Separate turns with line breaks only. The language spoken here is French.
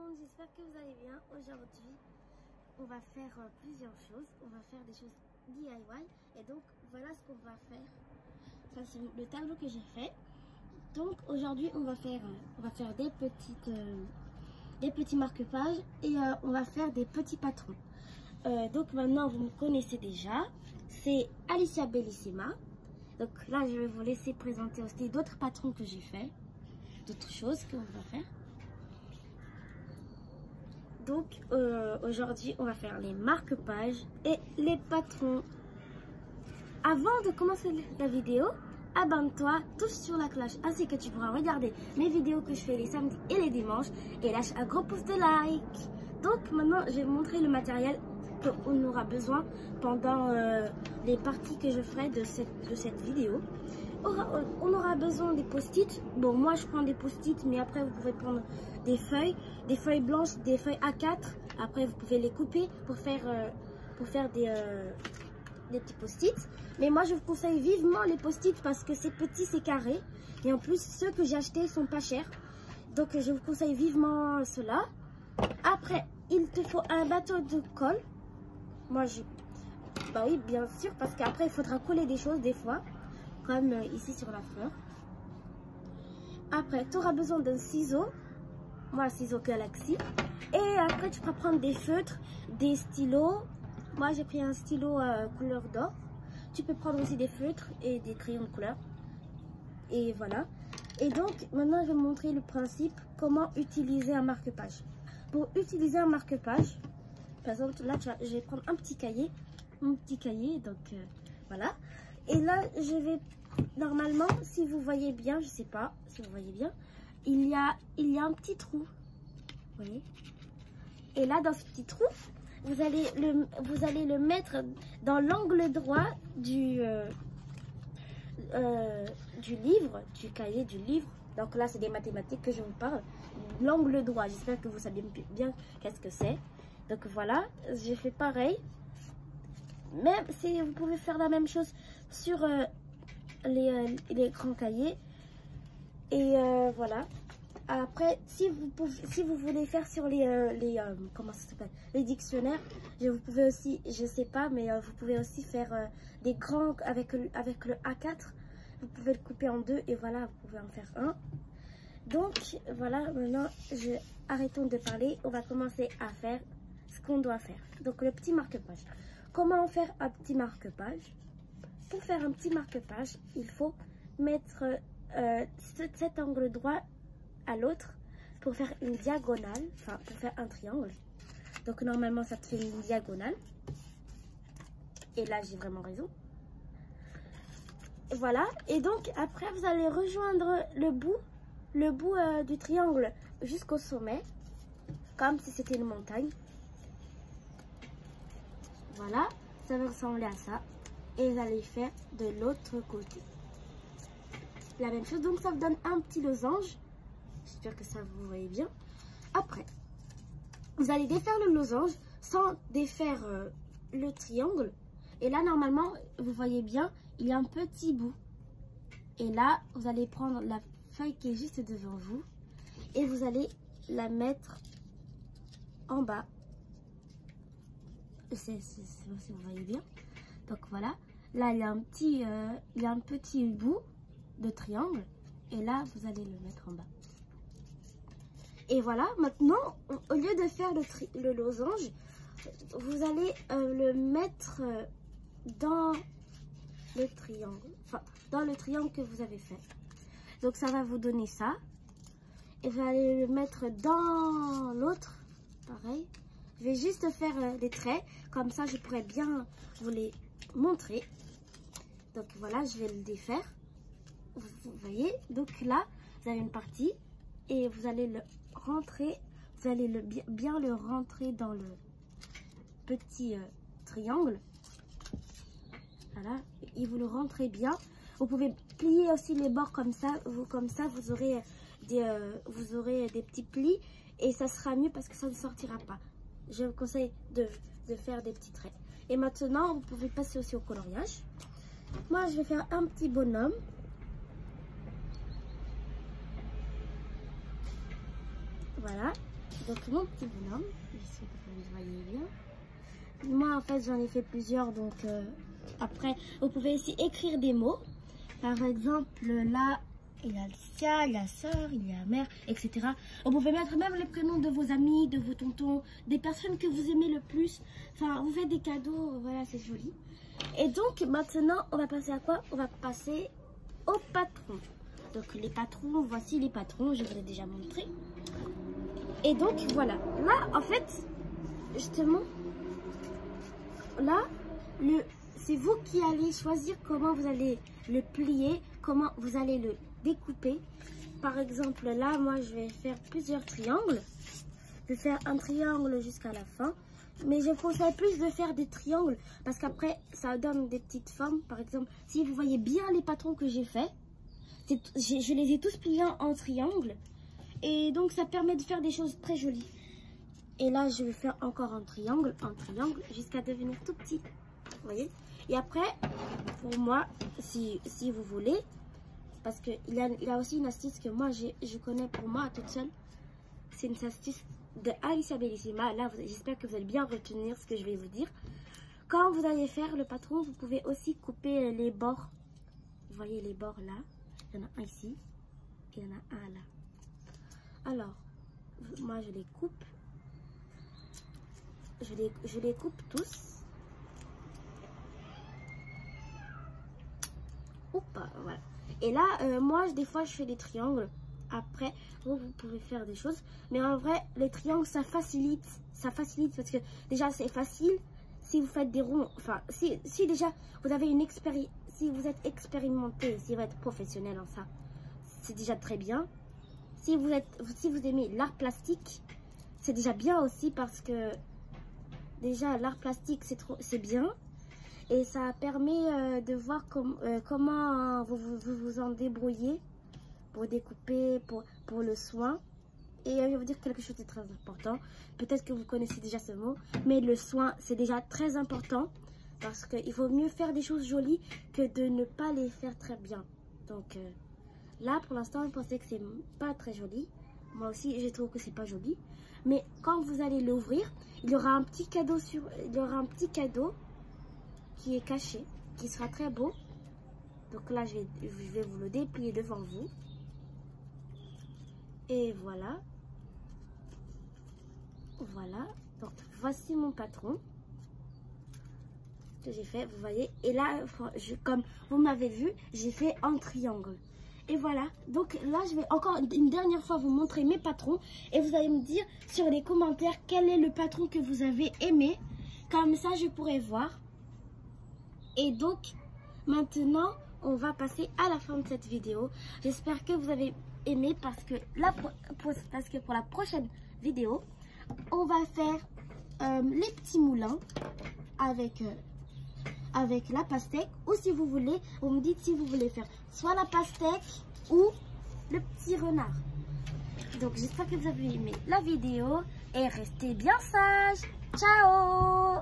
monde, j'espère que vous allez bien. Aujourd'hui, on va faire plusieurs choses. On va faire des choses DIY. Et donc, voilà ce qu'on va faire. Ça, c'est le tableau que j'ai fait. Donc, aujourd'hui, on va faire des petits marque-pages et on va faire des petits patrons. Donc, maintenant, vous me connaissez déjà. C'est Alicia Bellissima. Donc là, je vais vous laisser présenter aussi d'autres patrons que j'ai fait. D'autres choses qu'on va faire. Donc aujourd'hui on va faire les marque-pages et les patrons. Avant de commencer la vidéo, abonne-toi, touche sur la cloche ainsi que tu pourras regarder mes vidéos que je fais les samedis et les dimanches et lâche un gros pouce de like. Donc maintenant je vais vous montrer le matériel qu'on aura besoin pendant les parties que je ferai de cette vidéo. On aura besoin des post-it. Bon, moi je prends des post-it, mais après vous pouvez prendre des feuilles blanches, des feuilles A4. Après vous pouvez les couper pour faire des petits post-it. Mais moi je vous conseille vivement les post-it parce que c'est petit, c'est carré. Et en plus ceux que j'ai achetés sont pas chers. Donc je vous conseille vivement cela. Après il te faut un bateau de colle. Moi bah oui bien sûr, parce qu'après il faudra coller des choses des fois. Comme ici sur la fleur. Après, tu auras besoin d'un ciseau. Moi, ciseau Galaxy. Et après, tu pourras prendre des feutres, des stylos. Moi, j'ai pris un stylo couleur d'or. Tu peux prendre aussi des feutres et des crayons de couleur. Et voilà. Et donc, maintenant, je vais vous montrer le principe, comment utiliser un marque-page. Pour utiliser un marque-page, par exemple, là, je vais prendre un petit cahier. Mon petit cahier, donc voilà. Et là, je vais... Normalement, si vous voyez bien, je sais pas si vous voyez bien, il y a un petit trou. Vous voyez? Et là, dans ce petit trou, vous allez le mettre dans l'angle droit du livre, du cahier du livre. Donc là, c'est des mathématiques que je vous parle. L'angle droit, j'espère que vous savez bien qu'est-ce que c'est. Donc voilà, j'ai fait pareil. Même si vous pouvez faire la même chose sur les grands cahiers. Et voilà. Après, si vous voulez faire sur comment ça s'appelle, les dictionnaires, vous pouvez aussi, je sais pas, mais vous pouvez aussi faire des grands avec le A4. Vous pouvez le couper en deux et voilà, vous pouvez en faire un. Donc voilà, maintenant arrêtons de parler, on va commencer à faire ce qu'on doit faire. Donc le petit marque-page. Comment faire un petit marque-page? Pour faire un petit marque-page, il faut mettre cet angle droit à l'autre pour faire une diagonale, enfin pour faire un triangle. Donc normalement ça te fait une diagonale. Et là j'ai vraiment raison. Et voilà. Et donc après vous allez rejoindre le bout du triangle jusqu'au sommet, comme si c'était une montagne. Voilà, ça va ressembler à ça. Et vous allez faire de l'autre côté la même chose. Donc ça vous donne un petit losange. J'espère que ça vous voyez bien. Après, vous allez défaire le losange sans défaire le triangle. Et là, normalement, vous voyez bien, il y a un petit bout. Et là, vous allez prendre la feuille qui est juste devant vous. Et vous allez la mettre en bas. Si vous voyez bien. Donc voilà, là il y a un petit bout de triangle et là vous allez le mettre en bas. Et voilà, maintenant au lieu de faire le losange, vous allez le mettre dans le triangle, enfin dans le triangle que vous avez fait. Donc ça va vous donner ça. Et vous allez le mettre dans l'autre, pareil. Je vais juste faire des traits, comme ça je pourrais bien vous les montrer. Donc voilà, je vais le défaire. Vous voyez, donc là, vous avez une partie et vous allez le rentrer, vous allez bien le rentrer dans le petit triangle. Voilà, et vous le rentrez bien. Vous pouvez plier aussi les bords comme ça, vous aurez des petits plis et ça sera mieux parce que ça ne sortira pas. Je vous conseille de faire des petits traits. Et maintenant, vous pouvez passer aussi au coloriage. Moi, je vais faire un petit bonhomme. Voilà. Donc mon petit bonhomme, j'espère que vous le voyez bien. Moi en fait j'en ai fait plusieurs, donc après vous pouvez aussi écrire des mots. Par exemple là, il y a Alicia, il y a sœur, il y a mère, etc. Vous pouvez mettre même les prénoms de vos amis, de vos tontons, des personnes que vous aimez le plus. Enfin, vous faites des cadeaux, voilà, c'est joli. Et donc maintenant, on va passer à quoi? On va passer au patron. Donc les patrons, voici les patrons, je vous ai déjà montré. Et donc voilà, là en fait, justement, là, c'est vous qui allez choisir comment vous allez le plier, comment vous allez le découper. Par exemple, là, moi, je vais faire plusieurs triangles. Je vais faire un triangle jusqu'à la fin. Mais je conseille plus de faire des triangles parce qu'après, ça donne des petites formes. Par exemple, si vous voyez bien les patrons que j'ai fait, je les ai tous pliés en triangle. Et donc, ça permet de faire des choses très jolies. Et là, je vais faire encore un triangle, jusqu'à devenir tout petit. Vous voyez? Et après, pour moi, si vous voulez, parce qu'il y a aussi une astuce que moi, je connais pour moi toute seule. C'est une astuce de Alicia Bellissima. Là, j'espère que vous allez bien retenir ce que je vais vous dire. Quand vous allez faire le patron, vous pouvez aussi couper les bords. Vous voyez les bords là? Il y en a un ici, et il y en a un là. Alors, moi, je les coupe. Je les coupe tous. Oups, voilà. Et là, moi, des fois, je fais des triangles. Après, vous pouvez faire des choses. Mais en vrai, les triangles, ça facilite. Ça facilite parce que déjà, c'est facile. Si vous faites des ronds, enfin, si déjà, vous avez une expérience, si vous êtes expérimenté, si vous êtes professionnel en ça, c'est déjà très bien. Si vous aimez l'art plastique, c'est déjà bien aussi parce que déjà, l'art plastique, c'est bien. Et ça permet de voir comment vous en débrouillez pour découper, pour le soin. Et je vais vous dire quelque chose de très important. Peut-être que vous connaissez déjà ce mot, mais le soin, c'est déjà très important. Parce qu'il vaut mieux faire des choses jolies que de ne pas les faire très bien. Donc là, pour l'instant, je pensais que c'est pas très joli. Moi aussi, je trouve que c'est pas joli. Mais quand vous allez l'ouvrir, il y aura un petit cadeau qui est caché, qui sera très beau. Donc là, je vais vous le déplier devant vous. Et voilà. Voilà. Donc voici mon patron que j'ai fait, vous voyez. Et là, comme vous m'avez vu, j'ai fait un triangle. Et voilà. Donc là, je vais encore une dernière fois vous montrer mes patrons. Et vous allez me dire sur les commentaires quel est le patron que vous avez aimé. Comme ça, je pourrai voir. Et donc, maintenant, on va passer à la fin de cette vidéo. J'espère que vous avez aimé parce que pour la prochaine vidéo, on va faire les petits moulins avec la pastèque. Ou si vous voulez, vous me dites si vous voulez faire soit la pastèque ou le petit renard. Donc, j'espère que vous avez aimé la vidéo et restez bien sages. Ciao!